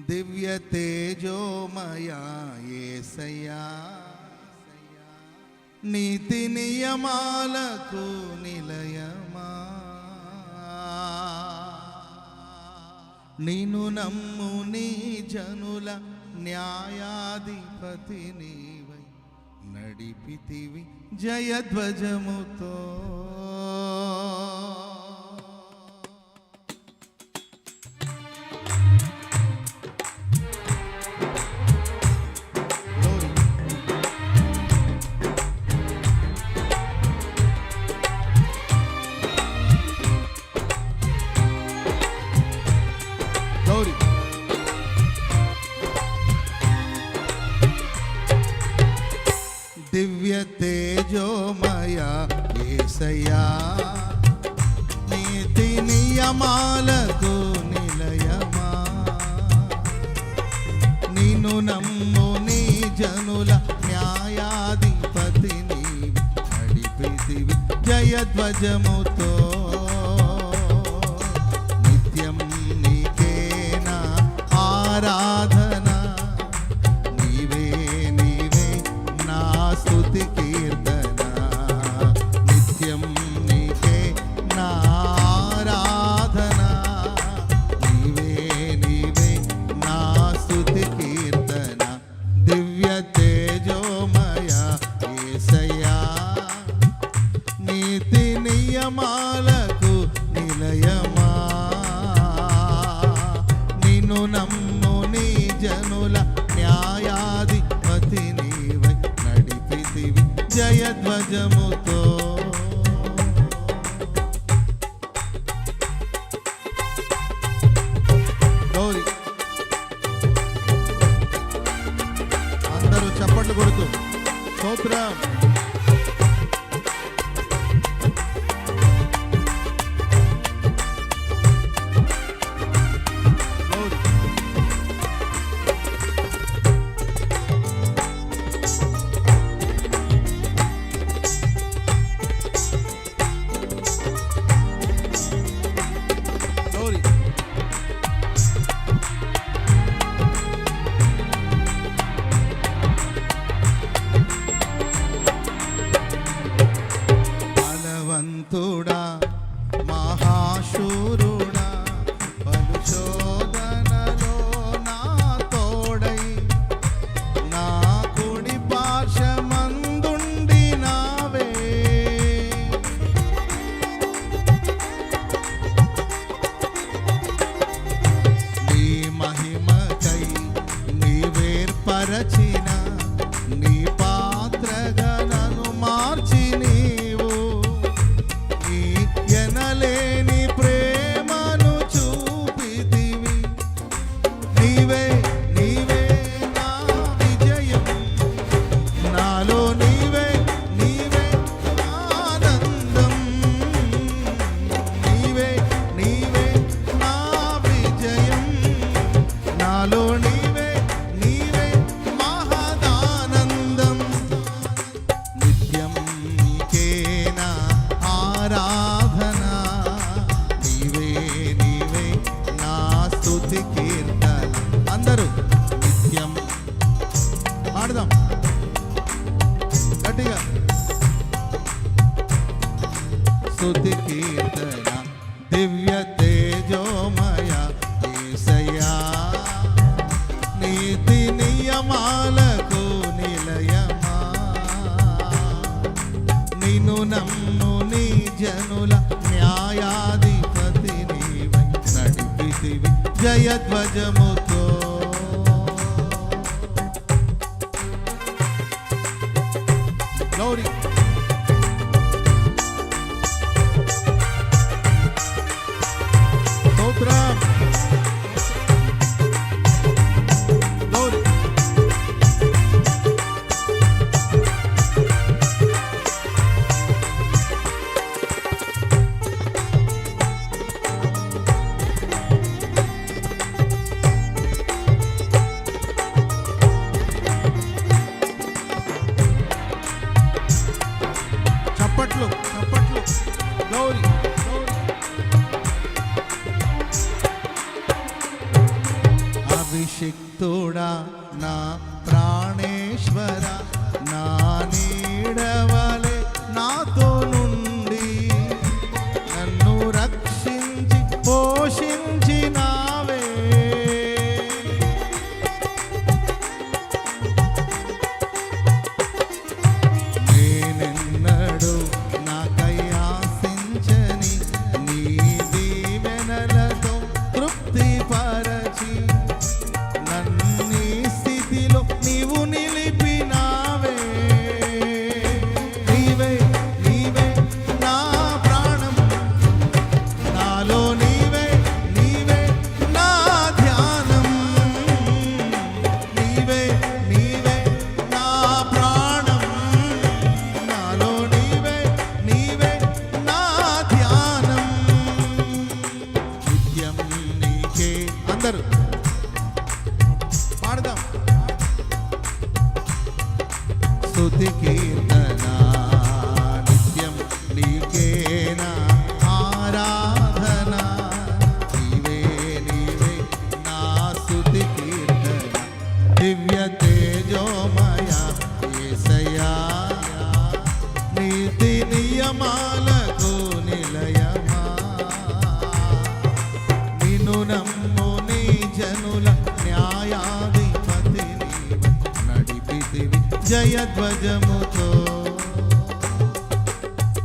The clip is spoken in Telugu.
దివ్య తేజోమయా యేసయ్యా, నీతి నియమాలకు నిలయమా, నిన్ను నమ్ము నీ జనుల న్యాయాధిపతి నీవై నడిపితివి జయధ్వజముతో. దివ్య తేజోమయా యేసయ్యా, నీతి నియమాలకు నిలయమా, నిన్ను నమ్ము నీ జనుల న్యాయాధిపతి నీవి నడిపితివి జయధ్వజముతో. నిత్యం నీకేనా ఆరాధన, స్తుతి కీర్తన. నిత్యం నీకే నా ఆరాధన, నీవే నా స్తుతి కీర్తన. దివ్య తేజోమయా యేసయ్యా, నీతి నియమాలకు నిలయమా, నిన్ను నమ్ము నీ జనుల న్యాయాధిపతి నీవై నడిపితివి జయధ్వజముతో. గౌరీ అందరూ చప్పట్లు కొడుతూ స్తోత్రం. బలవంతుడా మహాశూరుడా, పలు శోధనలో నా తోడై, నా కుడి పార్శ్వమందుండి నావే. నీ మహిమకై నీవేర్పరచిన నీ పాత్రగా నన్ను మార్చి నీవు ఎనలేని ప్రేమను చూపితివి. నీవే నా విజయం, నాలో నీవే ఆనందం. నీవే నా విజయం, నాలో నీవే మహదానందం. నిత్యం నీకేనా ఆరాధన, నీవే నా స్తుతి కీర్తన. అందరూ నిత్యం పాడదాం గట్టిగా. స్తుతి కీర్తన. దివ్య తేజోమయ యేసయ్యా, నీతి నియమాలకు నిలయమా, నిన్ను నమ్ము నీ జనుల న్యాయాధిపతి నీవై నడిపితివి జయధ్వజముతో. గౌరీ స్తోత్రం. గౌరీ చప్పట్లు గౌరీ. స్తుతింతుడా నా ప్రాణేశ్వర నా నీడవలే నాతో నుండి నన్ను రక్షించి పోషించినావే నేనెన్నడూ నాకై ఆశించని నీ దీవెనలతో తృప్తిపరచి నన్నీ స్థితిలో నీవు నిలిపినావే నీవే నీవే నా ప్రాణం నాలో నీవే నీవే నా ధ్యానం నీవే నీవే నా ప్రాణం నాలో నీవే నీవే నా ధ్యానం నిత్యం నీకే అందరూ పాడదాం స్తుతి కీర్తన నిత్యం నీకేనా ఆరాధన నీవే నీవే నా స్తుతి కీర్తన దివ్య తేజోమయ యేసయ్యా నీతి నియమాలకు నిలయమా నిన్ను నమ్ము నీ జనుల న్యాయాధిపతి నీవు నడిపితివి జయధ్వజముతో